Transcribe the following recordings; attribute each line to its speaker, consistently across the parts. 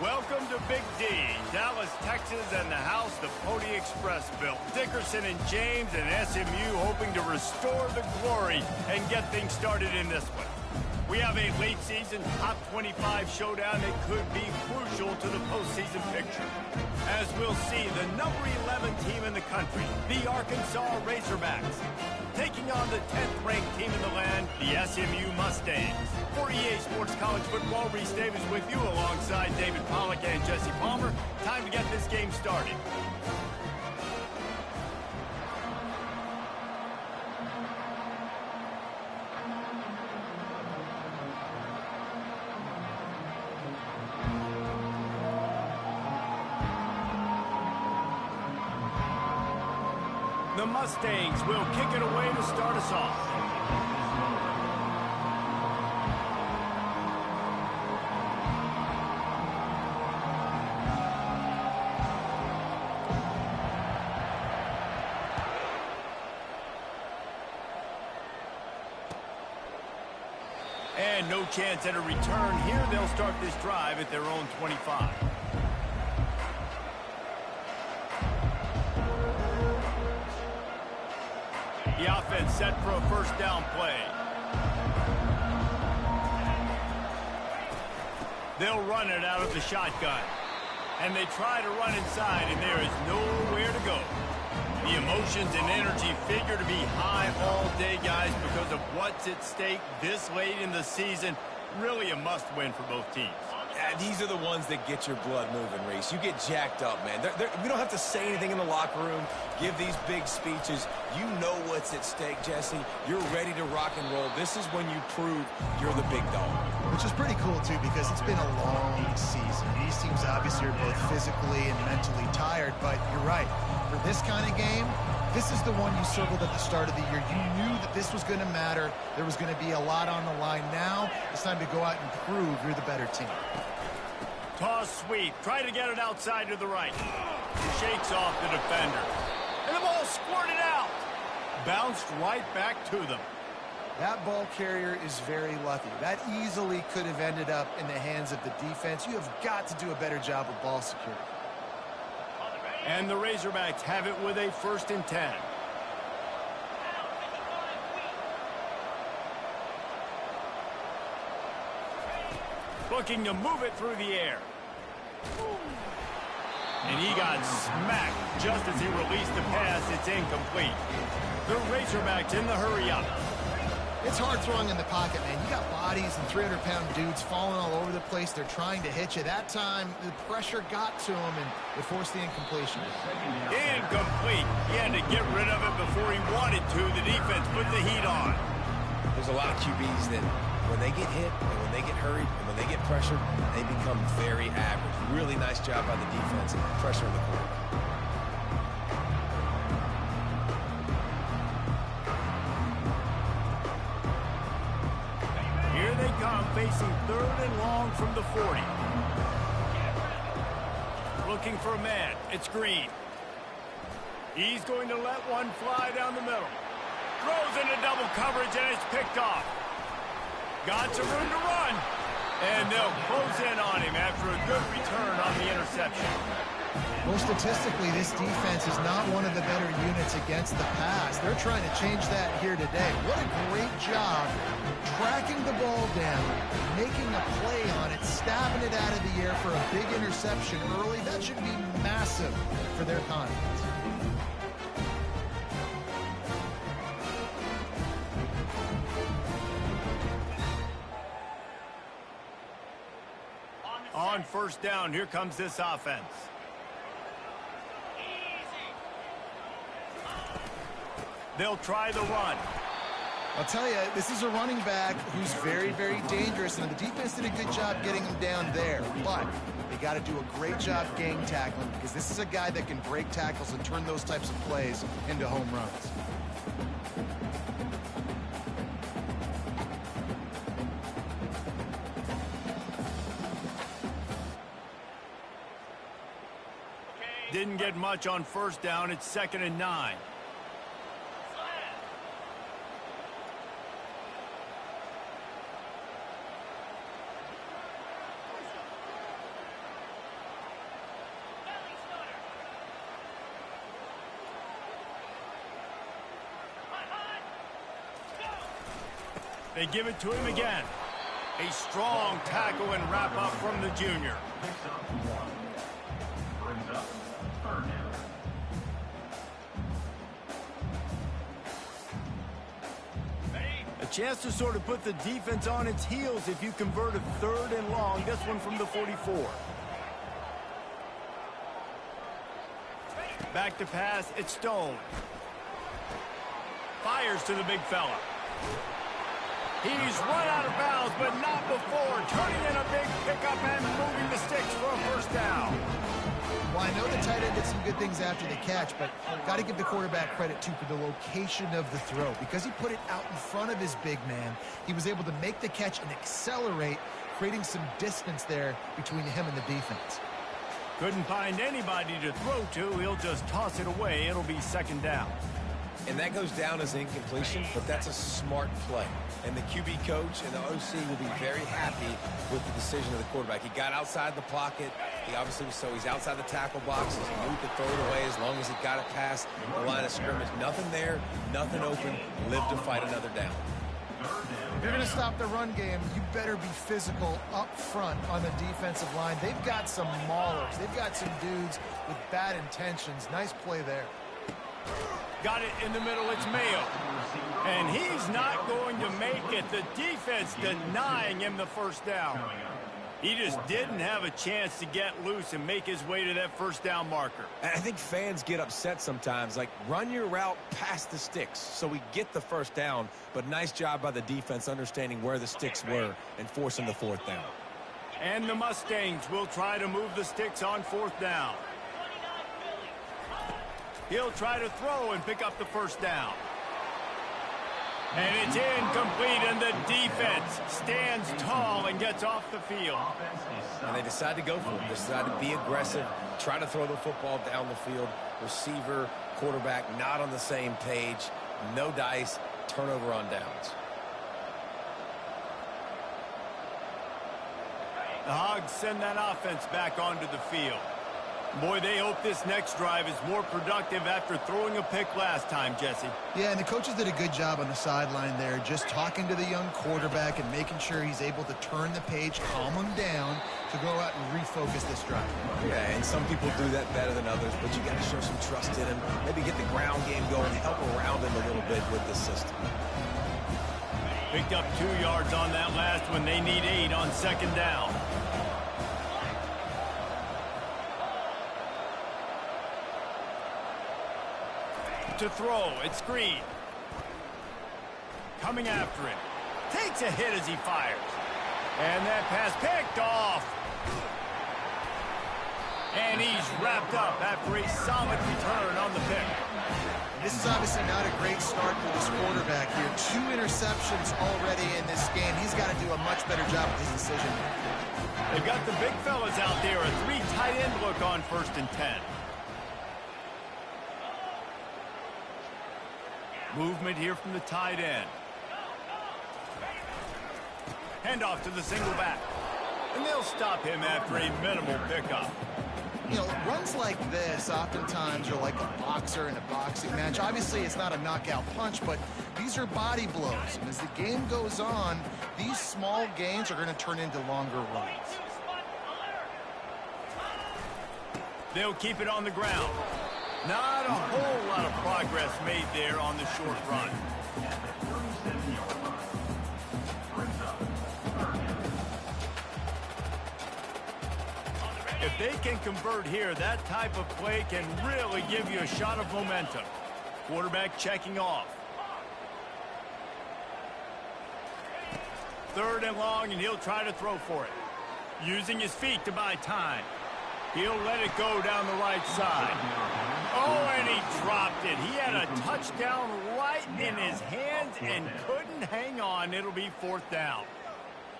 Speaker 1: Welcome to Big D, Dallas, Texas, and the house the Pony Express built. Dickerson and James and SMU hoping to restore the glory and get things started in this one. We have a late-season top 25 showdown that could be crucial to the postseason picture. As we'll see, the number 11 team in the country, the Arkansas Razorbacks, taking on the 10th-ranked team in the land, the SMU Mustangs. For EA Sports College Football, Reese Davis with you alongside David Pollack and Jesse Palmer. Time to get this game started. The Mustangs will kick it away to start us off. And no chance at a return here. They'll start this drive at their own 25. The offense set for a first down play. They'll run it out of the shotgun. And they try to run inside, and there is nowhere to go. The emotions and energy figure to be high all day, guys, because of what's at stake this late in the season. Really a must-win for both teams.
Speaker 2: These are the ones that get your blood moving, Reese. You get jacked up, man. We don't have to say anything in the locker room, give these big speeches. You know what's at stake, Jesse. You're ready to rock and roll. This is when you prove you're the big dog.
Speaker 3: Which is pretty cool, too, because it's been a long season. These teams obviously are both physically and mentally tired, but you're right. For this kind of game, this is the one you circled at the start of the year. You knew that this was going to matter. There was going to be a lot on the line. Now it's time to go out and prove you're the better team.
Speaker 1: Toss sweep. Try to get it outside to the right. Shakes off the defender. And the ball squirted out. Bounced right back to them.
Speaker 3: That ball carrier is very lucky. That easily could have ended up in the hands of the defense. You have got to do a better job of ball security.
Speaker 1: And the Razorbacks have it with a 1st and 10. Looking to move it through the air. And he got smacked just as he released the pass. It's incomplete. The Razorbacks in the hurry up.
Speaker 3: It's hard throwing in the pocket, man. You got bodies and 300-pound dudes falling all over the place. They're trying to hit you. That time, the pressure got to him, and it forced the incompletion.
Speaker 1: Incomplete. He had to get rid of it before he wanted to. The defense put the heat on.
Speaker 2: There's a lot of QBs that when they get hit and when they get hurried and when they get pressured, they become very average. Really nice job by the defense pressuring the quarterback.
Speaker 1: Here they come, facing 3rd and long from the 40. Looking for a man. It's Green. He's going to let one fly down the middle. Throws into double coverage, and it's picked off. Got some room to run. And they'll close in on him after a good return on the interception.
Speaker 3: Well, statistically, this defense is not one of the better units against the pass. They're trying to change that here today. What a great job tracking the ball down, making a play on it, stabbing it out of the air for a big interception early. That should be massive for their confidence.
Speaker 1: On 1st down, here comes this offense. They'll try the run.
Speaker 3: I'll tell you, this is a running back who's very, very dangerous, and the defense did a good job getting him down there. But they got to do a great job gang tackling, because this is a guy that can break tackles and turn those types of plays into home runs.
Speaker 1: Didn't get much on 1st down. It's 2nd and 9. They give it to him again. A strong tackle and wrap up from the junior. A chance to sort of put the defense on its heels if you convert a 3rd and long. This one from the 44. Back to pass, it's Stone. Fires to the big fella. He's run out of bounds, but not before. Turning in a big pickup and moving the sticks for a first down.
Speaker 3: Well, I know the tight end did some good things after the catch, but got to give the quarterback credit, too, for the location of the throw. Because he put it out in front of his big man, he was able to make the catch and accelerate, creating some distance there between him and the defense.
Speaker 1: Couldn't find anybody to throw to. He'll just toss it away. It'll be 2nd down.
Speaker 2: And that goes down as incompletion, but that's a smart play. And the QB coach and the OC will be very happy with the decision of the quarterback. He got outside the pocket. He obviously was he's outside the tackle boxes. He knew he could throw it away as long as he got it past the line of scrimmage. Nothing there, nothing open. Live to fight another down.
Speaker 3: If you're going to stop the run game, you better be physical up front on the defensive line. They've got some maulers. They've got some dudes with bad intentions. Nice play there.
Speaker 1: Got it in the middle. It's Mayo. And he's not going to make it. The defense denying him the first down. He just didn't have a chance to get loose and make his way to that first down marker.
Speaker 2: And I think fans get upset sometimes, like run your route past the sticks so we get the first down, but nice job by the defense understanding where the sticks were and forcing the 4th down.
Speaker 1: And the Mustangs will try to move the sticks on 4th down. He'll try to throw and pick up the first down. And it's incomplete, and the defense stands tall and gets off the field.
Speaker 2: And they decide to go for it. They decide to be aggressive, try to throw the football down the field. Receiver, quarterback not on the same page. No dice, turnover on downs.
Speaker 1: The Hogs send that offense back onto the field. Boy, they hope this next drive is more productive after throwing a pick last time, Jesse.
Speaker 3: Yeah, and the coaches did a good job on the sideline there, just talking to the young quarterback and making sure he's able to turn the page, calm him down to go out and refocus this drive.
Speaker 2: Yeah, and some people do that better than others, but you got to show some trust in him. Maybe get the ground game going, help around him a little bit with the system.
Speaker 1: Picked up 2 yards on that last one. They need 8 on 2nd down. To throw, it's Green. Coming after him. Takes a hit as he fires. And that pass picked off. And he's wrapped up after a solid return on the pick.
Speaker 3: This is obviously not a great start for this quarterback here. 2 interceptions already in this game. He's got to do a much better job with his decision.
Speaker 1: They've got the big fellas out there. A 3 tight end look on 1st and 10. Movement here from the tight end. Handoff to the single back. And they'll stop him after a minimal pickup.
Speaker 3: You know, runs like this oftentimes are like a boxer in a boxing match. Obviously, it's not a knockout punch, but these are body blows. And as the game goes on, these small gains are going to turn into longer runs.
Speaker 1: They'll keep it on the ground. Not a whole lot of progress made there on the short run. If they can convert here, that type of play can really give you a shot of momentum. Quarterback checking off. 3rd and long, and he'll try to throw for it. Using his feet to buy time. He'll let it go down the right side. Oh, and he dropped it. He had a touchdown right in his hands and couldn't hang on. It'll be 4th down.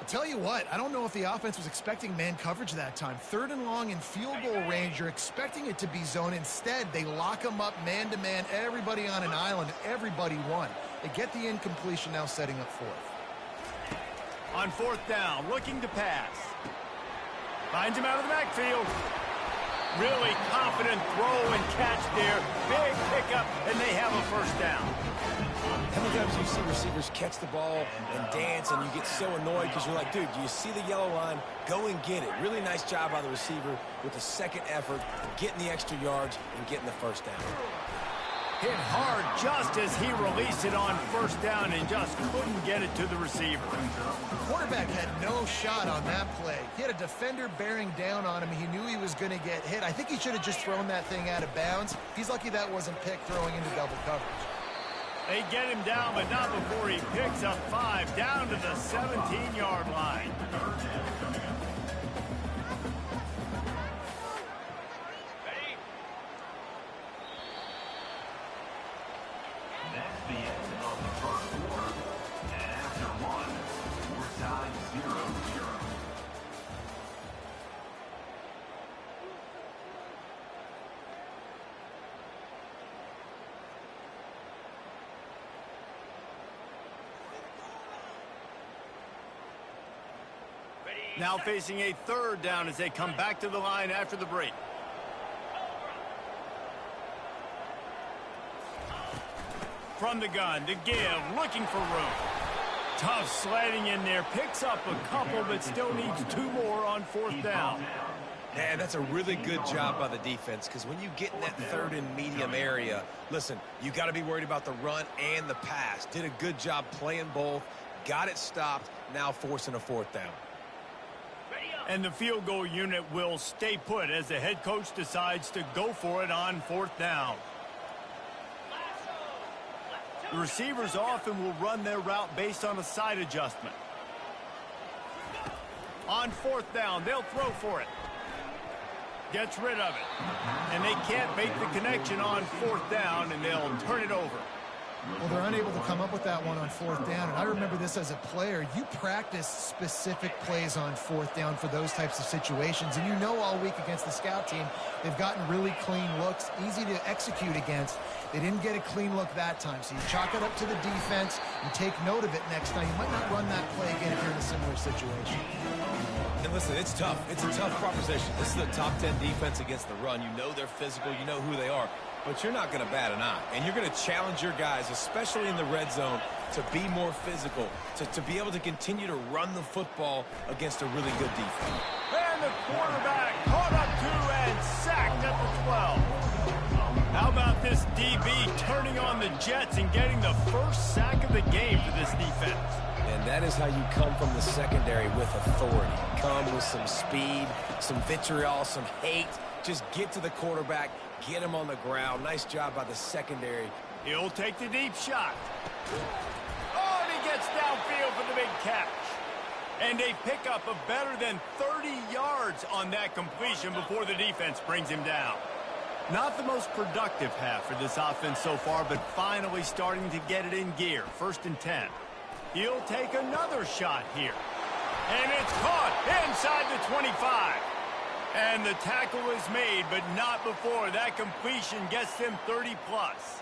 Speaker 3: I'll tell you what, I don't know if the offense was expecting man coverage that time. 3rd and long in field goal range, you're expecting it to be zone. Instead, they lock them up man-to-man, everybody on an island, everybody won. They get the incompletion, now setting up 4th.
Speaker 1: On 4th down, looking to pass. Finds him out of the backfield. Really confident throw and catch there. Big pickup, and they have a first down.
Speaker 2: How many times do you see receivers catch the ball and dance, and you get so annoyed because you're like, dude, do you see the yellow line? Go and get it. Really nice job by the receiver with the second effort, getting the extra yards and getting the first down.
Speaker 1: Hit hard just as he released it on first down and just couldn't get it to the receiver.
Speaker 3: Quarterback had no shot on that play. He had a defender bearing down on him. He knew he was going to get hit. I think he should have just thrown that thing out of bounds. He's lucky that wasn't picked throwing into double coverage.
Speaker 1: They get him down, but not before he picks up 5 down to the 17-yard line.
Speaker 4: That's the end of the first quarter. And after one, we're tied 0-0.
Speaker 1: Now facing a third down as they come back to the line after the break. From the gun to give, looking for room. Tough sledding in there, picks up a couple, but still needs 2 more on fourth down.
Speaker 2: Man, that's a really good job by the defense, because when you get in that third and medium area, listen, you got to be worried about the run and the pass. Did a good job playing both, got it stopped, now forcing a fourth down.
Speaker 1: And the field goal unit will stay put as the head coach decides to go for it on fourth down. The receivers often will run their route based on a side adjustment. On fourth down, they'll throw for it. Gets rid of it. And they can't make the connection on fourth down, and they'll turn it over.
Speaker 3: Well, they're unable to come up with that one on fourth down, and I remember this as a player. You practice specific plays on fourth down for those types of situations, and you know all week against the scout team, they've gotten really clean looks, easy to execute against. They didn't get a clean look that time, so you chalk it up to the defense, you take note of it next time. You might not run that play again if you're in a similar situation.
Speaker 2: And listen, it's tough. It's a tough proposition. This is a top 10 defense against the run. You know they're physical. You know who they are. But you're not going to bat an eye. And you're going to challenge your guys, especially in the red zone, to be more physical, to be able to continue to run the football against a really good defense.
Speaker 1: And the quarterback caught up to and sacked at the 12. How about this DB turning on the Jets and getting the first sack of the game for this defense?
Speaker 2: And that is how you come from the secondary with authority. Come with some speed, some vitriol, some hate. Just get to the quarterback, get him on the ground. Nice job by the secondary.
Speaker 1: He'll take the deep shot. Oh, and he gets downfield for the big catch. And a pickup of better than 30 yards on that completion before the defense brings him down. Not the most productive half for this offense so far, but finally starting to get it in gear. 1st and 10. He'll take another shot here. And it's caught inside the 25. And the tackle is made, but not before that completion gets them 30-plus.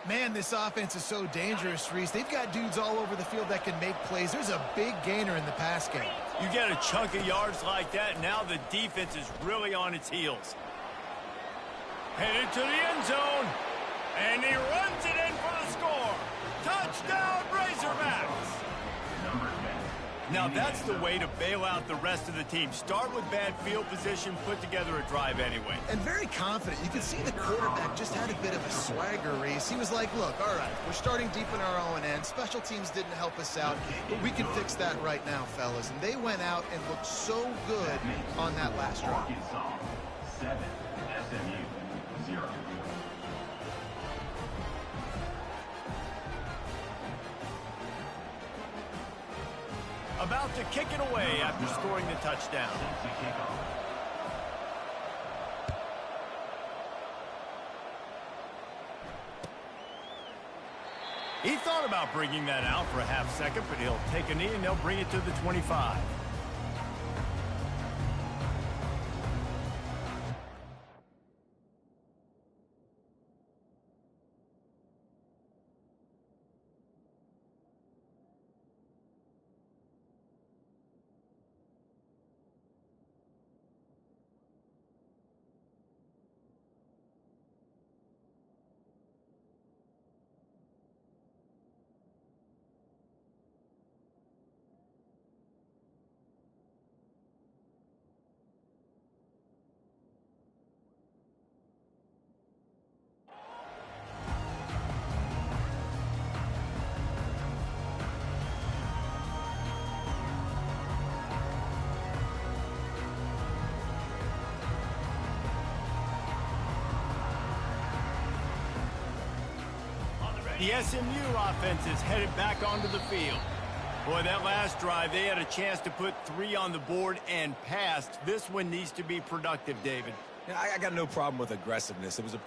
Speaker 3: Man, this offense is so dangerous, Reese. They've got dudes all over the field that can make plays. There's a big gainer in the pass game.
Speaker 1: You get a chunk of yards like that, now the defense is really on its heels. Headed to the end zone. And he runs it in for the score. Touchdown, Razorbacks! Now that's the way to bail out the rest of the team. Start with bad field position, put together a drive anyway.
Speaker 3: And very confident. You can see the quarterback just had a bit of a swagger, Reese. He was like, look, all right, we're starting deep in our own end. Special teams didn't help us out, but we can fix that right now, fellas. And they went out and looked so good on that last drive.
Speaker 4: 7, SMU 0.
Speaker 1: About to kick it away after scoring the touchdown. He thought about bringing that out for a half second, but he'll take a knee and they'll bring it to the 25. The SMU offense is headed back onto the field. Boy, that last drive, they had a chance to put 3 on the board and passed. This one needs to be productive, David.
Speaker 2: Yeah, I got no problem with aggressiveness. It was a...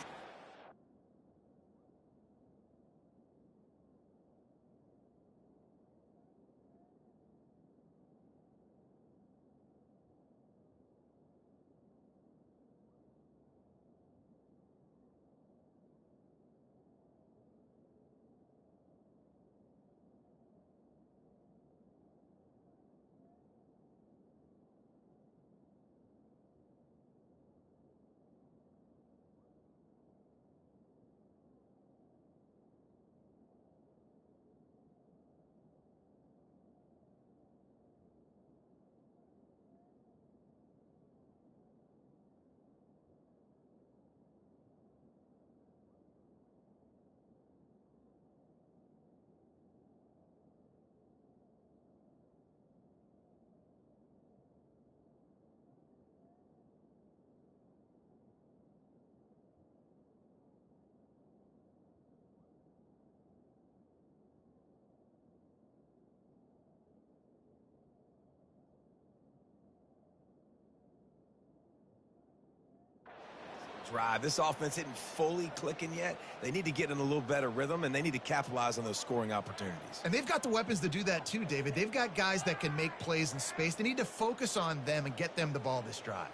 Speaker 2: drive. This offense isn't fully clicking yet. They need to get in a little better rhythm, and they need to capitalize on those scoring opportunities.
Speaker 3: And they've got the weapons to do that too, David. They've got guys that can make plays in space. They need to focus on them and get them the ball this drive.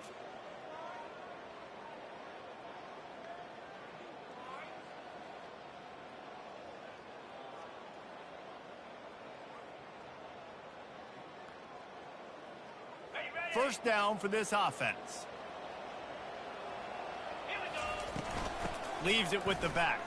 Speaker 1: First down for this offense. Leaves it with the back.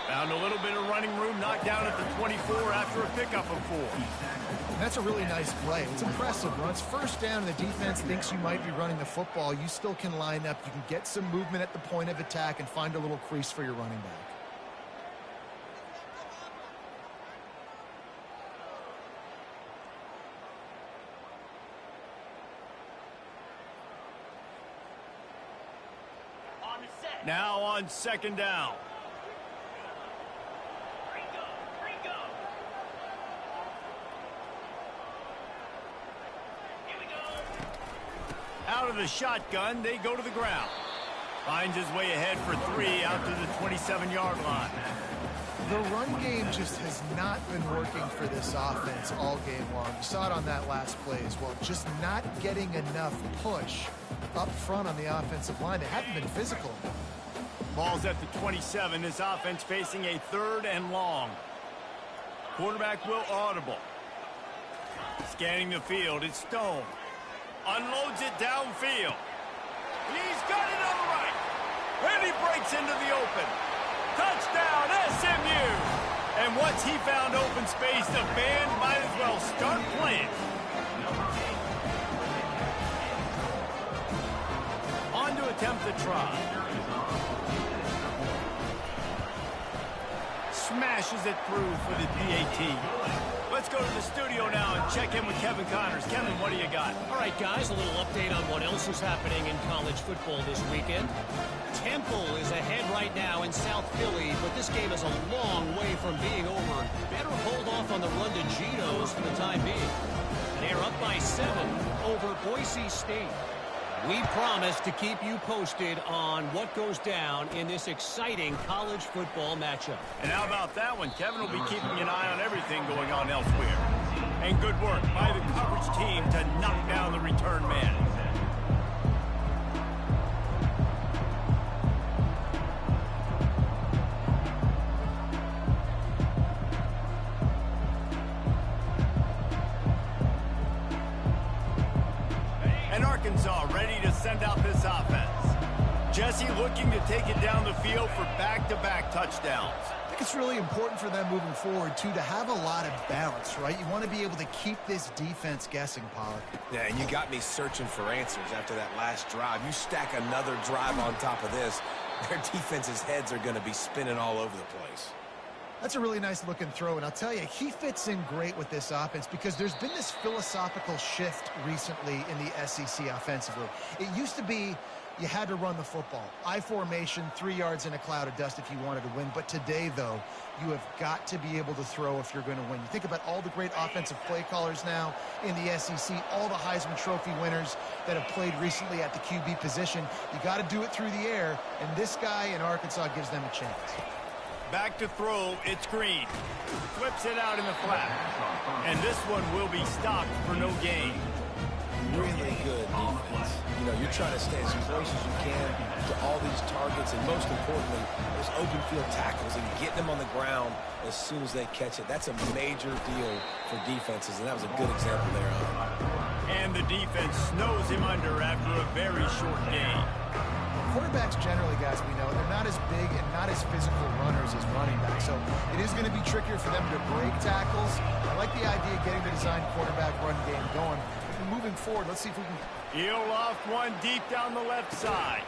Speaker 1: Found a little bit of running room, knocked down at the 24 after a pickup of 4.
Speaker 3: And that's a really nice play. It's impressive. When it's first down and the defense thinks you might be running the football, you still can line up. You can get some movement at the point of attack and find a little crease for your running back.
Speaker 1: Now on second down. Out of the shotgun, they go to the ground. Finds his way ahead for 3 out to the 27-yard line.
Speaker 3: The run game just has not been working for this offense all game long. You saw it on that last play as well. Just not getting enough push up front on the offensive line. They haven't been physical enough.
Speaker 1: Ball's at the 27. This offense facing a 3rd and long. Quarterback will audible. Scanning the field, it's Stone. Unloads it downfield. He's got it on the right. And he breaks into the open. Touchdown, SMU! And once he found open space, the band might as well start playing. On to attempt the try. Smashes it through for the PAT. Let's go to the studio now and check in with Kevin Connors. Kevin, what do you got?
Speaker 5: All right, guys, a little update on what else is happening in college football this weekend. Temple is ahead right now in South Philly, but this game is a long way from being over. Better hold off on the run to Geno's for the time being. They're up by 7 over Boise State. We promise to keep you posted on what goes down in this exciting college football matchup.
Speaker 1: And how about that one? Kevin will be keeping an eye on everything going on elsewhere. And good work by the coverage team to knock down the return man. Arkansas ready to send out this offense. Jesse looking to take it down the field for back-to-back touchdowns.
Speaker 3: I think it's really important for them moving forward, too, to have a lot of balance, right? You want to be able to keep this defense guessing, Pollard.
Speaker 2: Yeah, and you got me searching for answers after that last drive. You stack another drive on top of this, their defense's heads are going to be spinning all over the place.
Speaker 3: That's a really nice looking throw, and I'll tell you, he fits in great with this offense because there's been this philosophical shift recently in the SEC offensively. It used to be you had to run the football. I formation, 3 yards in a cloud of dust if you wanted to win. But today, though, you have got to be able to throw if you're going to win. You think about all the great offensive play callers now in the SEC, all the Heisman Trophy winners that have played recently at the QB position. You got to do it through the air, and this guy in Arkansas gives them a chance.
Speaker 1: Back to throw, it's Green. Flips it out in the flat. And this one will be stopped for no gain.
Speaker 2: Really good defense. You know, you're trying to stay as close as you can to all these targets, and most importantly, those open field tackles and getting them on the ground as soon as they catch it. That's a major deal for defenses, and that was a good example there.
Speaker 1: And the defense snows him under after a very short game.
Speaker 3: Quarterbacks generally, guys, we know, they're not as big and not as physical runners as running backs, so it is going to be trickier for them to break tackles. I like the idea of getting the design quarterback run game going. Moving forward, let's see if we can...
Speaker 1: He'll loft one deep down the left side.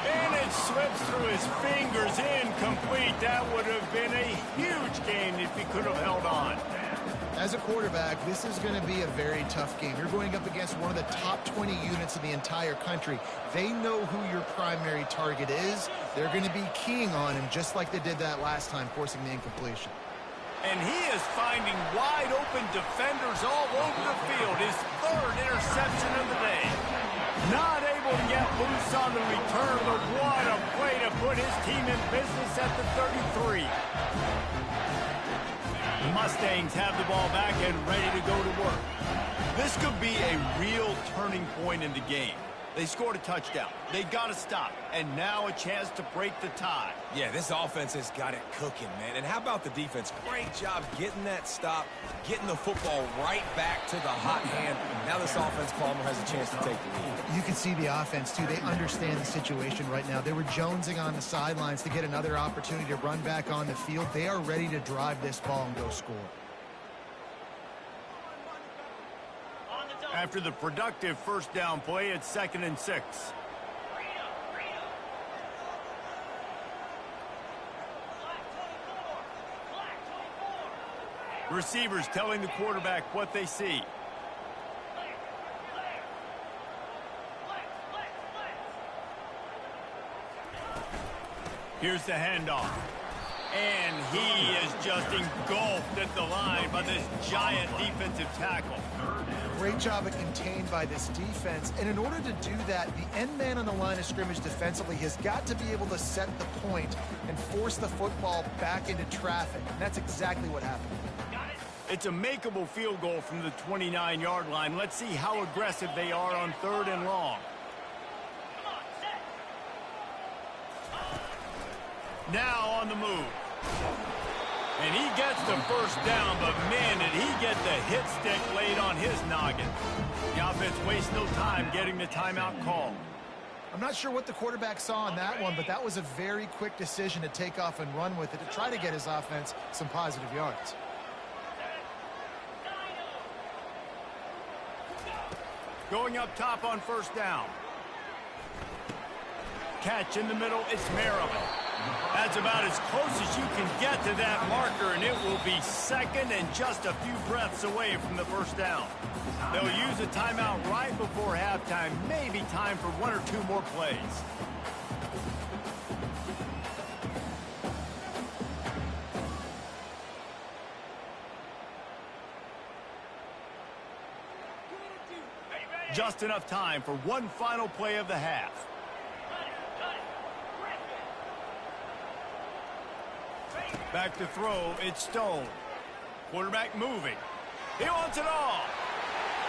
Speaker 1: And it slips through his fingers, incomplete. That would have been a huge game if he could have held on.
Speaker 3: As a quarterback, this is going to be a very tough game. You're going up against one of the top 20 units in the entire country. They know who your primary target is. They're going to be keying on him just like they did that last time, forcing the incompletion.
Speaker 1: And he is finding wide-open defenders all over the field. His third interception of the day. Not able to get loose on the return, but what a play to put his team in business at the 33. The Mustangs have the ball back and ready to go to work. This could be a real turning point in the game. They scored a touchdown. They got to stop. And now a chance to break the tie.
Speaker 2: Yeah, this offense has got it cooking, man. And how about the defense? Great job getting that stop, getting the football right back to the hot hand. Now this offense, Palmer, has a chance to take the lead.
Speaker 3: You can see the offense, too. They understand the situation right now. They were jonesing on the sidelines to get another opportunity to run back on the field. They are ready to drive this ball and go score.
Speaker 1: After the productive first down play, it's 2nd and 6. Receivers telling the quarterback what they see. Here's the handoff. And he is just engulfed at the line by this giant defensive tackle.
Speaker 3: Great job of contained by this defense. And in order to do that, the end man on the line of scrimmage defensively has got to be able to set the point and force the football back into traffic. And that's exactly what happened.
Speaker 1: It's a makeable field goal from the 29-yard line. Let's see how aggressive they are on 3rd and long. Now on the move. And he gets the first down, but man, did he get the hit stick laid on his noggin. The offense wastes no time getting the timeout call.
Speaker 3: I'm not sure what the quarterback saw on that one, but that was a very quick decision to take off and run with it to try to get his offense some positive yards.
Speaker 1: Going up top on 1st down. Catch in the middle, it's Maryland. That's about as close as you can get to that marker, and it will be 2nd and just a few breaths away from the 1st down. They'll use a timeout right before halftime, maybe time for 1 or 2 more plays. Just enough time for one final play of the half. Back to throw, it's Stone. Quarterback moving. He wants it all.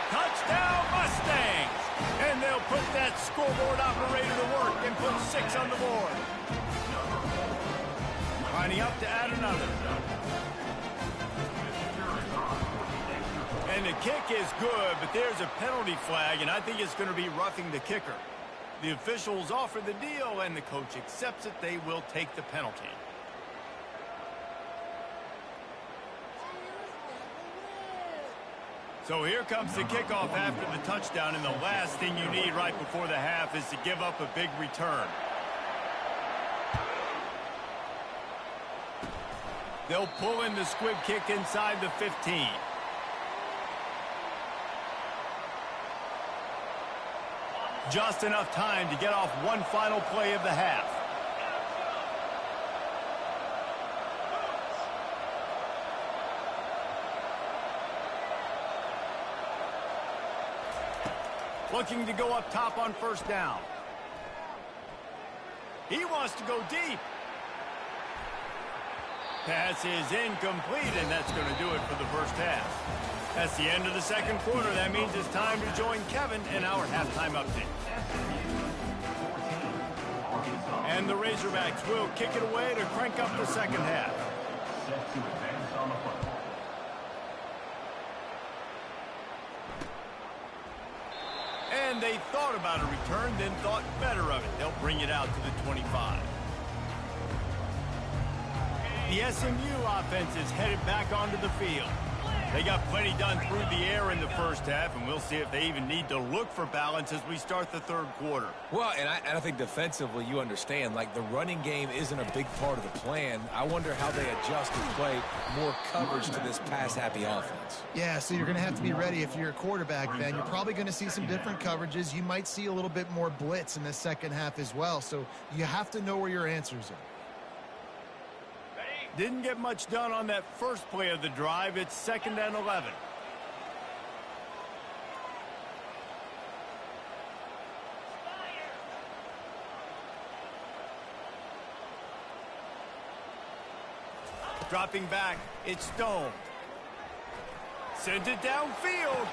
Speaker 1: Touchdown Mustangs! And they'll put that scoreboard operator to work and put 6 on the board. Lining up to add another. And the kick is good, but there's a penalty flag, and I think it's going to be roughing the kicker. The officials offer the deal, and the coach accepts it. They will take the penalty. So here comes the kickoff after the touchdown, and the last thing you need right before the half is to give up a big return. They'll pull in the squib kick inside the 15. Just enough time to get off one final play of the half. Looking to go up top on first down. He wants to go deep. Pass is incomplete, and that's going to do it for the first half. That's the end of the second quarter. That means it's time to join Kevin in our halftime update. And the Razorbacks will kick it away to crank up the second half.
Speaker 4: Set to advance on the football.
Speaker 1: And they thought about a return, then thought better of it. They'll bring it out to the 25. The SMU offense is headed back onto the field. They got plenty done through the air in the first half, and we'll see if they even need to look for balance as we start the third quarter.
Speaker 2: Well, and I think defensively, you understand, like the running game isn't a big part of the plan. I wonder how they adjust and play more coverage to this pass-happy offense.
Speaker 3: Yeah, so you're going to have to be ready if you're a quarterback, Ben. You're probably going to see some different coverages. You might see a little bit more blitz in the second half as well, so you have to know where your answers are.
Speaker 1: Didn't get much done on that first play of the drive. It's 2nd and 11. Dropping back, it's Stone. Sends it downfield.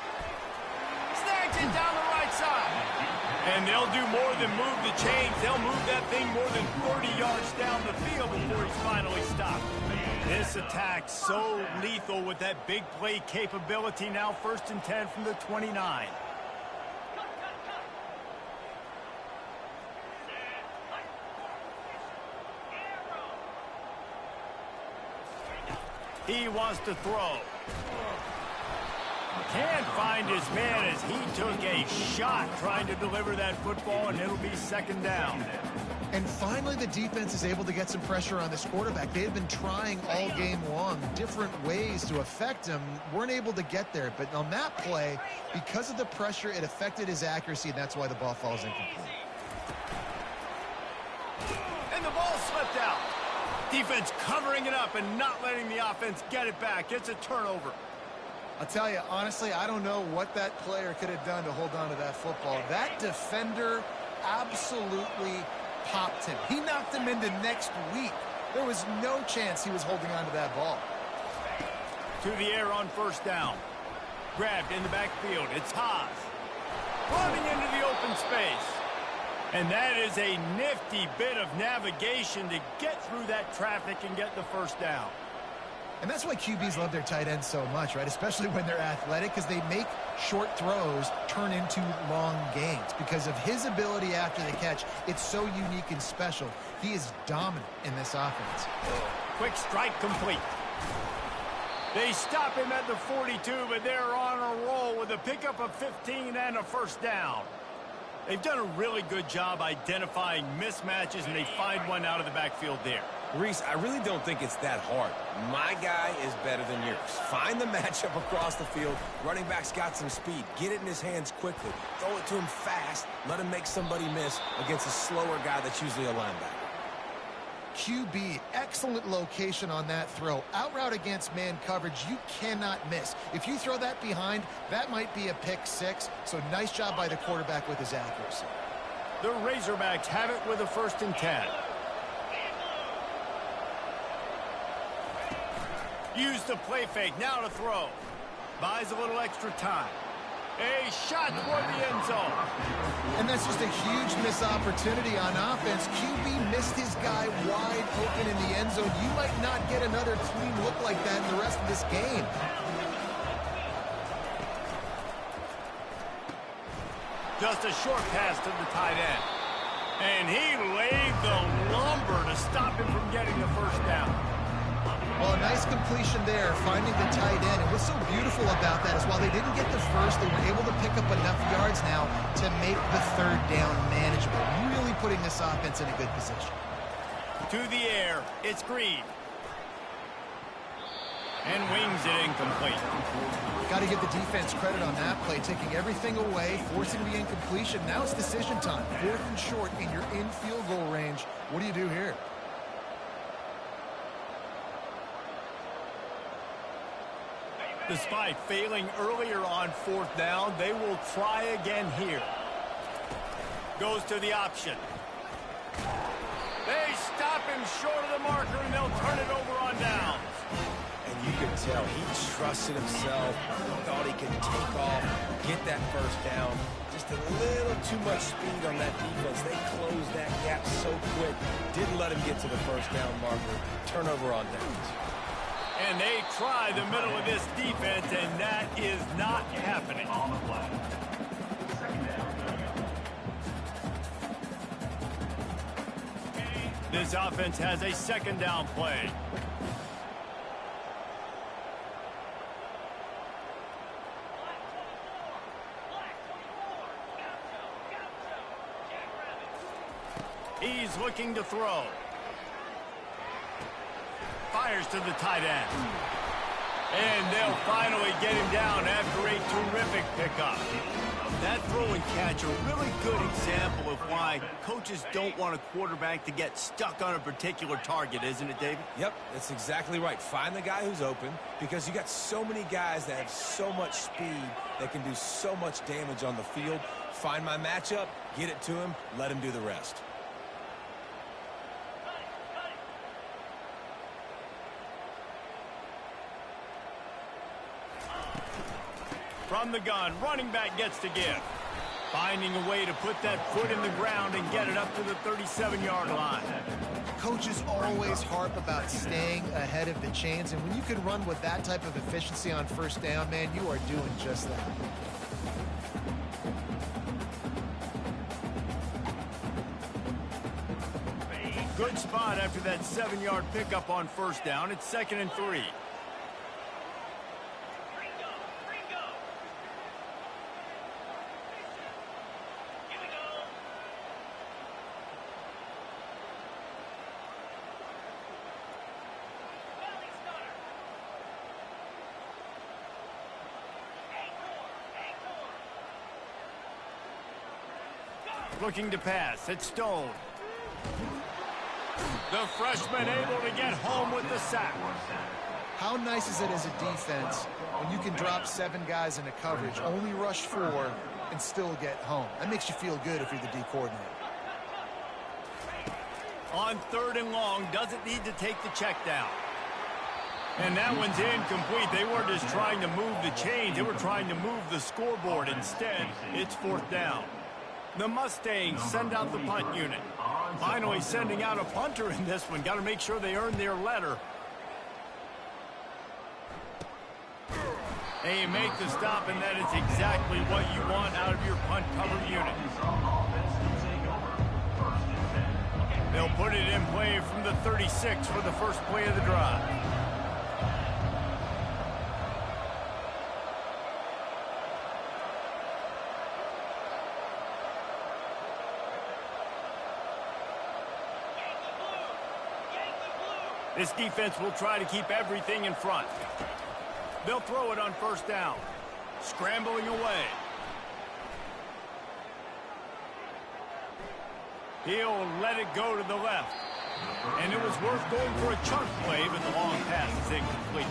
Speaker 1: Snags it down the right side. And they'll do more than move the chains. They'll move that thing more than 30 yards down the field before he's finally stopped. This attack so lethal with that big play capability. Now 1st and 10 from the 29. He wants to throw. Can't find his man as he took a shot trying to deliver that football, and it'll be 2nd down.
Speaker 3: And finally, the defense is able to get some pressure on this quarterback. They had been trying all game long different ways to affect him. Weren't able to get there. But on that play, because of the pressure, it affected his accuracy, and that's why the ball falls incomplete.
Speaker 1: And the ball slipped out. Defense covering it up and not letting the offense get it back. It's a turnover.
Speaker 3: I'll tell you, honestly, I don't know what that player could have done to hold on to that football. That defender absolutely popped him. He knocked him into next week. There was no chance he was holding on to that ball.
Speaker 1: To the air on first down. Grabbed in the backfield. It's Haas. Running into the open space. And that is a nifty bit of navigation to get through that traffic and get the first down.
Speaker 3: And that's why QBs love their tight ends so much, right? Especially when they're athletic, because they make short throws turn into long gains. Because of his ability after the catch, it's so unique and special. He is dominant in this offense.
Speaker 1: Quick strike complete. They stop him at the 42, but they're on a roll with a pickup of 15 and a first down. They've done a really good job identifying mismatches, and they find one out of the backfield there.
Speaker 2: Reese, I really don't think it's that hard. My guy is better than yours. Find the matchup across the field. Running back's got some speed. Get it in his hands quickly. Throw it to him fast. Let him make somebody miss against a slower guy that's usually a linebacker.
Speaker 3: QB, excellent location on that throw. Out route against man coverage, you cannot miss. If you throw that behind, that might be a pick six. So nice job by the quarterback with his accuracy.
Speaker 1: The Razorbacks have it with a 1st and 10. Use the play fake, now to throw. Buys a little extra time. A shot toward the end zone.
Speaker 3: And that's just a huge missed opportunity on offense. QB missed his guy wide open in the end zone. You might not get another clean look like that in the rest of this game.
Speaker 1: Just a short pass to the tight end. And he laid the lumber to stop him from getting the first down.
Speaker 3: Well, a nice completion there, finding the tight end. And what's so beautiful about that is while they didn't get the first, they were able to pick up enough yards now to make the 3rd down manageable. Really putting this offense in a good position.
Speaker 1: To the air, it's Green. And wings it incomplete.
Speaker 3: Got to give the defense credit on that play, taking everything away, forcing the incompletion. Now it's decision time. 4th and short, and you're in field goal range. What do you do here?
Speaker 1: Despite failing earlier on 4th down, they will try again here. Goes to the option. They stop him short of the marker, and they'll turn it over on downs.
Speaker 2: And you could tell he trusted himself, thought he could take off, get that first down. Just a little too much speed on that defense. They closed that gap so quick. Didn't let him get to the first down marker. Turnover on downs.
Speaker 1: And they try the middle of this defense, and that is not happening.
Speaker 4: On the play. Second down.
Speaker 1: This offense has a 2nd down play. He's looking to throw. Fires to the tight end. And they'll finally get him down after a terrific pickup. That throw and catch, a really good example of why coaches don't want a quarterback to get stuck on a particular target, isn't it, David?
Speaker 2: Yep, that's exactly right. Find the guy who's open, because you got so many guys that have so much speed that can do so much damage on the field. Find my matchup, get it to him, let him do the rest.
Speaker 1: From the gun, running back gets to give. Finding a way to put that foot in the ground and get it up to the 37-yard line.
Speaker 3: Coaches always harp about staying ahead of the chains, and when you can run with that type of efficiency on 1st down, man, you are doing just that.
Speaker 1: Good spot after that 7-yard pickup on 1st down. It's 2nd and 3. Looking to pass. It's Stone. The freshman able to get home with the sack.
Speaker 3: How nice is it as a defense when you can drop 7 guys into coverage, only rush 4, and still get home? That makes you feel good if you're the D coordinator.
Speaker 1: On 3rd and long, doesn't need to take the check down. And that one's incomplete. They weren't just trying to move the chains. They were trying to move the scoreboard. Instead, it's 4th down. The Mustangs send out the punt unit. Finally sending out a punter in this one. Got to make sure they earn their letter. And you make the stop, and that is exactly what you want out of your punt cover unit. They'll put it in play from the 36 for the first play of the drive. This defense will try to keep everything in front. They'll throw it on 1st down. Scrambling away. He'll let it go to the left. And it was worth going for a chunk play, but the long pass is incomplete.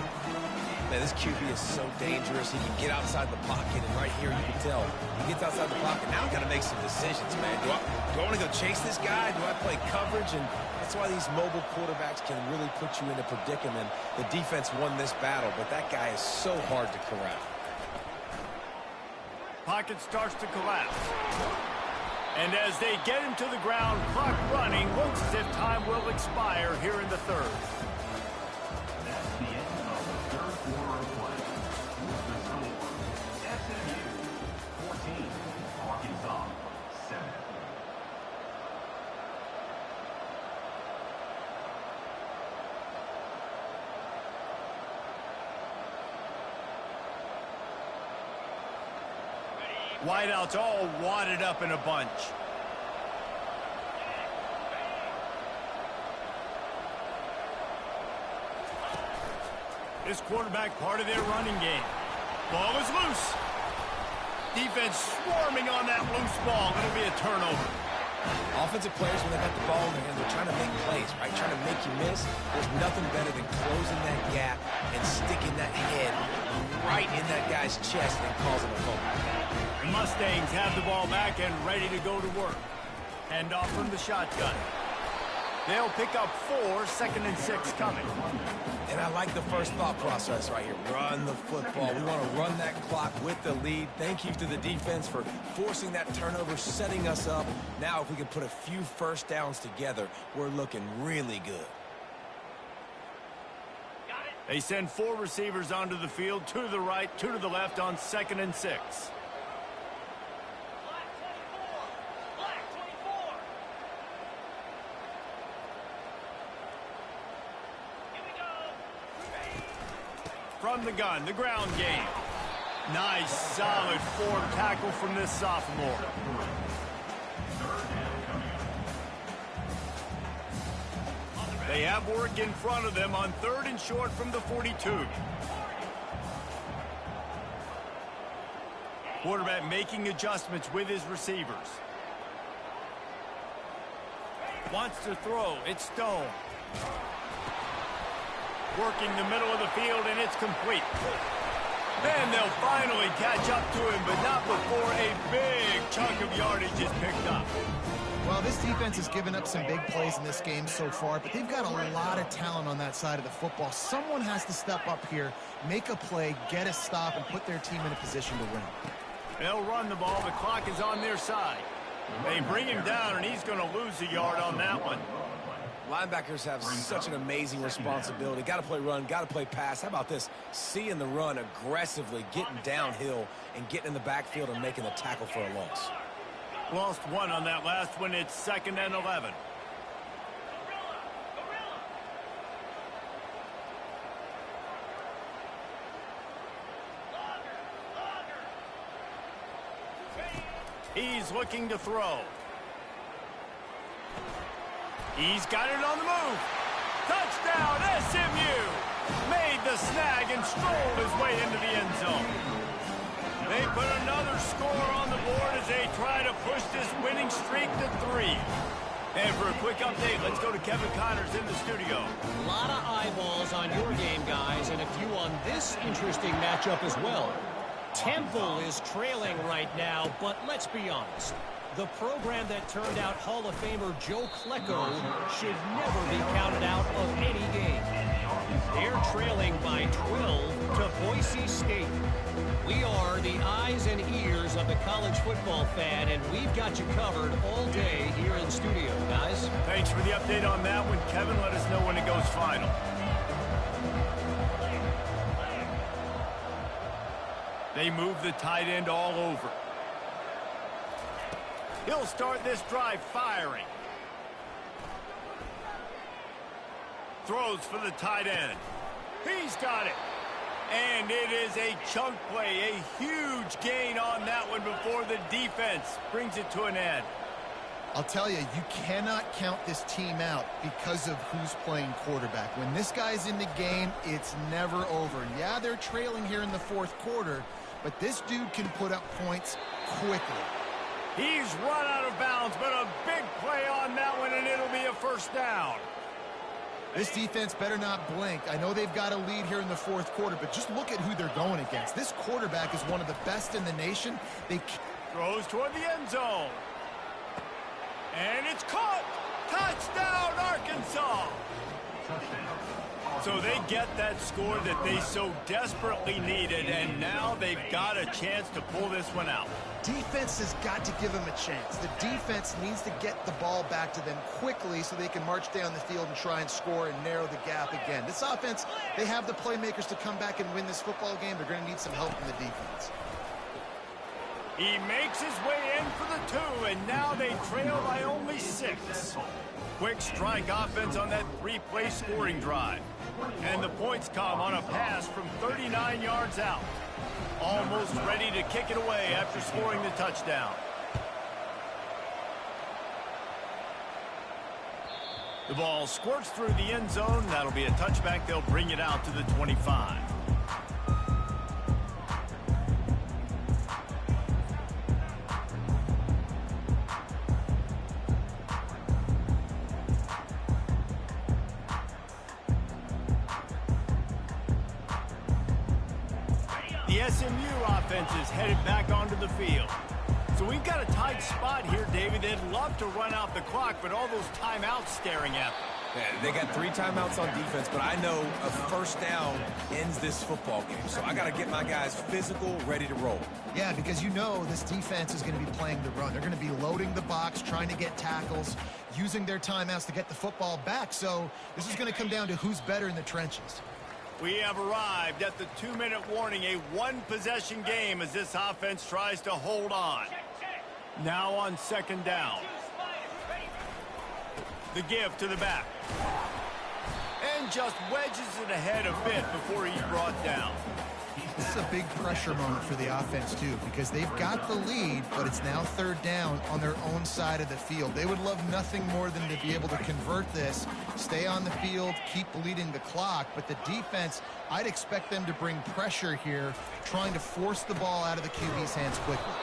Speaker 2: Man, this QB is so dangerous. He can get outside the pocket, and right here you can tell. He gets outside the pocket. Now I've got to make some decisions, man. Do I want to go chase this guy? Do I play coverage? And that's why these mobile quarterbacks can really put you in a predicament. The defense won this battle, but that guy is so hard to corral.
Speaker 1: Pocket starts to collapse. And as they get him to the ground, clock running, looks as if time will expire here in the 3rd.
Speaker 4: That's the end of the 3rd quarter of play. The score, SMU 14, Arkansas 7.
Speaker 1: Wideouts all wadded up in a bunch. This quarterback part of their running game. Ball is loose. Defense swarming on that loose ball. It'll be a turnover.
Speaker 2: Offensive players, when they got the ball in their hand, they're trying to make plays, right? Trying to make you miss. There's nothing better than closing that gap and sticking that head right in that guy's chest and causing a fumble.
Speaker 1: The Mustangs have the ball back and ready to go to work. Hand off from the shotgun. They'll pick up 4, 2nd and 6 coming.
Speaker 2: And I like the first thought process right here. Run the football. We want to run that clock with the lead. Thank you to the defense for forcing that turnover, setting us up. Now, if we can put a few first downs together, we're looking really good.
Speaker 1: They send 4 receivers onto the field, 2 to the right, 2 to the left on 2nd and 6. From the gun, the ground game. Nice, solid form tackle from this sophomore. They have work in front of them on 3rd and short from the 42. Quarterback making adjustments with his receivers. Wants to throw. It's Stone. Working the middle of the field, and it's complete. Then they'll finally catch up to him, but not before a big chunk of yardage is picked up.
Speaker 3: Well, this defense has given up some big plays in this game so far, but they've got a lot of talent on that side of the football. Someone has to step up here, make a play, get a stop, and put their team in a position to win.
Speaker 1: They'll run the ball. The clock is on their side. They bring him down, and he's going to lose a yard on that one.
Speaker 2: Linebackers have such an amazing responsibility. Got to play run, got to play pass. How about this? Seeing the run aggressively, getting downhill, and getting in the backfield and making the tackle for a loss.
Speaker 1: Lost 1 on that last one. It's 2nd and 11. He's looking to throw. He's got it on the move. Touchdown, SMU! Made the snag and strolled his way into the end zone. They put another score on the board as they try to push this winning streak to 3. And for a quick update, let's go to Kevin Connors in the studio.
Speaker 5: A lot of eyeballs on your game, guys, and a few on this interesting matchup as well. Temple is trailing right now, but let's be honest. The program that turned out Hall of Famer Joe Klecko should never be counted out of any game. They're trailing by 12 to Boise State. We are the eyes and ears of the college football fan, and we've got you covered all day here in studio, guys.
Speaker 1: Thanks for the update on that one, Kevin. Let us know when it goes final. They move the tight end all over. He'll start this drive firing. Throws for the tight end. He's got it. And it is a chunk play, a huge gain on that one before the defense brings it to an end.
Speaker 3: I'll tell you, you cannot count this team out because of who's playing quarterback. When this guy's in the game, it's never over. Yeah, they're trailing here in the 4th quarter, but this dude can put up points quickly.
Speaker 1: He's run out of bounds, but a big play on that one, and it'll be a first down.
Speaker 3: This defense better not blink. I know they've got a lead here in the 4th quarter, but just look at who they're going against. This quarterback is one of the best in the nation.
Speaker 1: Throws toward the end zone. And it's caught. Touchdown, Arkansas. So they get that score that they so desperately needed, and now they've got a chance to pull this one out.
Speaker 3: Defense has got to give them a chance. The defense needs to get the ball back to them quickly so they can march down the field and try and score and narrow the gap again. This offense, they have the playmakers to come back and win this football game. They're going to need some help from the defense.
Speaker 1: He makes his way in for the 2, and now they trail by only 6. Quick strike offense on that 3-play scoring drive. And the points come on a pass from 39 yards out. Almost ready to kick it away after scoring the touchdown. The ball squirts through the end zone. That'll be a touchback. They'll bring it out to the 25. The SMU offense is headed back onto the field. So we've got a tight spot here, David. They'd love to run out the clock, but all those timeouts staring at them.
Speaker 2: Yeah, they got 3 timeouts on defense, but I know a first down ends this football game. So I got to get my guys physical, ready to roll.
Speaker 3: Yeah, because you know this defense is going to be playing the run. They're going to be loading the box, trying to get tackles, using their timeouts to get the football back. So this is going to come down to who's better in the trenches.
Speaker 1: We have arrived at the 2-minute warning, a one-possession game as this offense tries to hold on. Now on second down. The give to the back. And just wedges it ahead a bit before he's brought down.
Speaker 3: This is a big pressure moment for the offense, too, because they've got the lead, but it's now third down on their own side of the field. They would love nothing more than to be able to convert this, stay on the field, keep bleeding the clock. But the defense, I'd expect them to bring pressure here, trying to force the ball out of the QB's hands quickly.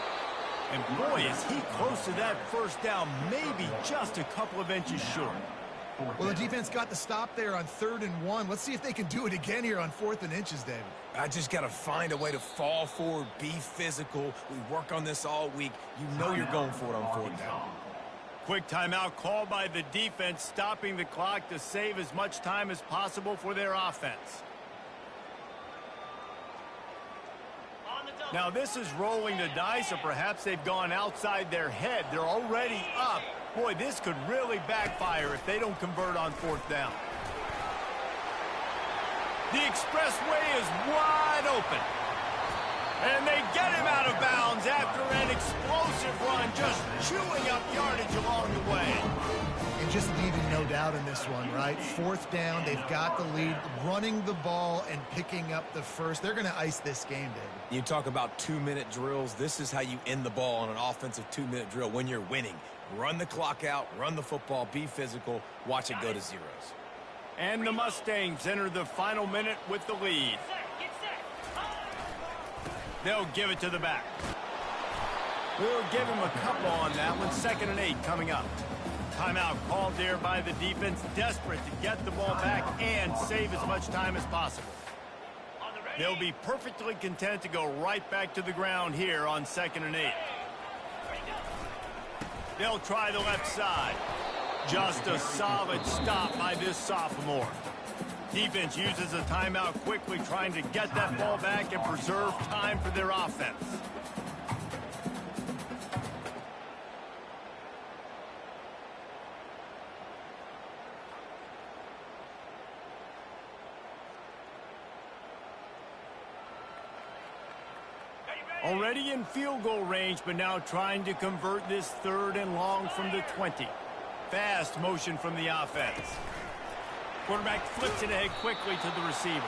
Speaker 1: And boy, is he close to that first down, maybe just a couple of inches short.
Speaker 3: Well, the defense got the stop there on 3rd and 1. Let's see if they can do it again here on 4th and inches, David.
Speaker 2: I just got to find a way to fall forward, be physical. We work on this all week. You know you're going for it on 4th down.
Speaker 1: Quick timeout called by the defense, stopping the clock to save as much time as possible for their offense. Now this is rolling the dice, or perhaps they've gone outside their head. They're already up. Boy, this could really backfire if they don't convert on 4th down. The expressway is wide open. And they get him out of bounds after an explosive run, just chewing up yardage along the way.
Speaker 3: And just leaving no doubt in this one, right? 4th down, they've got the lead, running the ball and picking up the first. They're going to ice this game, David.
Speaker 2: You talk about 2-minute drills. This is how you end the ball on an offensive 2-minute drill when you're winning. Run the clock out, run the football, be physical, watch it go to zeros.
Speaker 1: And the Mustangs enter the final minute with the lead. They'll give it to the back. We'll give him a couple on that one. 2nd and 8 coming up. Timeout called there by the defense, desperate to get the ball back and save as much time as possible. They'll be perfectly content to go right back to the ground here on 2nd and 8. They'll try the left side. Just a solid stop by this sophomore. Defense uses a timeout quickly, trying to get that ball back and preserve time for their offense. Already in field goal range, but now trying to convert this 3rd and long from the 20. Fast motion from the offense. Quarterback flips it ahead quickly to the receiver.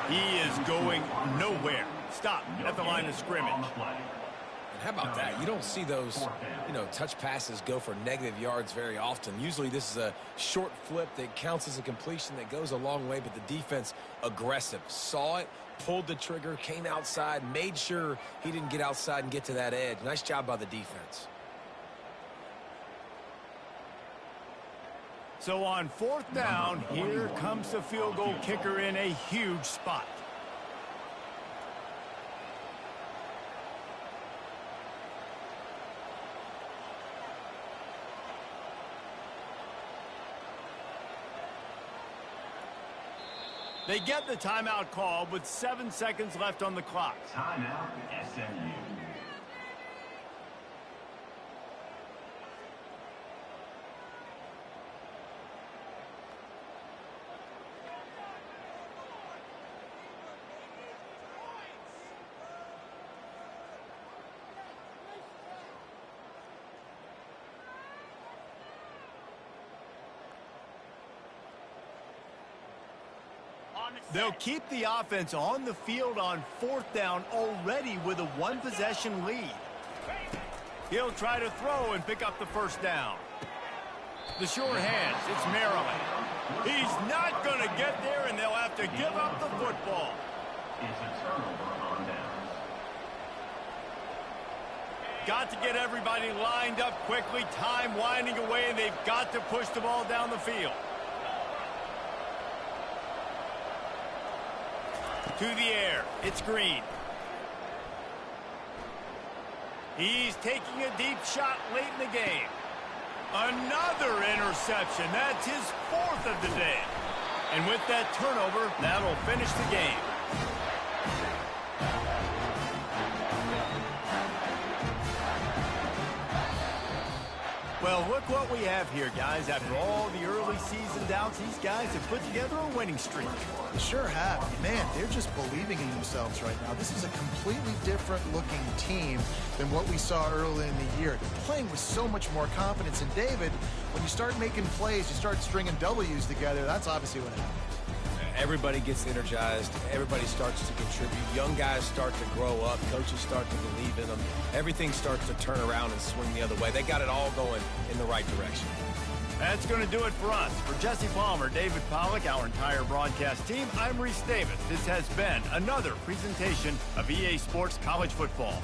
Speaker 1: He is going nowhere. Stop at the line of scrimmage.
Speaker 2: And how about that? You don't see those, touch passes go for negative yards very often. Usually this is a short flip that counts as a completion that goes a long way, but the defense aggressive. Saw it, pulled the trigger, came outside, made sure he didn't get outside and get to that edge. Nice job by the defense.
Speaker 1: So on 4th down, here comes the field goal kicker in a huge spot. They get the timeout call with 7 seconds left on the clock.
Speaker 4: Timeout, SMU.
Speaker 1: They'll keep the offense on the field on 4th down already with a one-possession lead. He'll try to throw and pick up the first down. The sure hands, it's Maryland. He's not going to get there, and they'll have to give up the football.
Speaker 4: It's a turnover on downs.
Speaker 1: Got to get everybody lined up quickly. Time winding away, and they've got to push the ball down the field. To the air, it's Green. He's taking a deep shot late in the game. Another interception. That's his 4th of the day. And with that turnover, that'll finish the game. Well, look what we have here, guys. After all the early season doubts, these guys have put together a winning streak.
Speaker 3: They sure have. Man, they're just believing in themselves right now. This is a completely different looking team than what we saw early in the year. They're playing with so much more confidence. And David, when you start making plays, you start stringing W's together, that's obviously what happens.
Speaker 2: Everybody gets energized. Everybody starts to contribute. Young guys start to grow up. Coaches start to believe in them. Everything starts to turn around and swing the other way. They got it all going in the right direction.
Speaker 1: That's going to do it for us. For Jesse Palmer, David Pollack, our entire broadcast team, I'm Reese Davis. This has been another presentation of EA Sports College Football.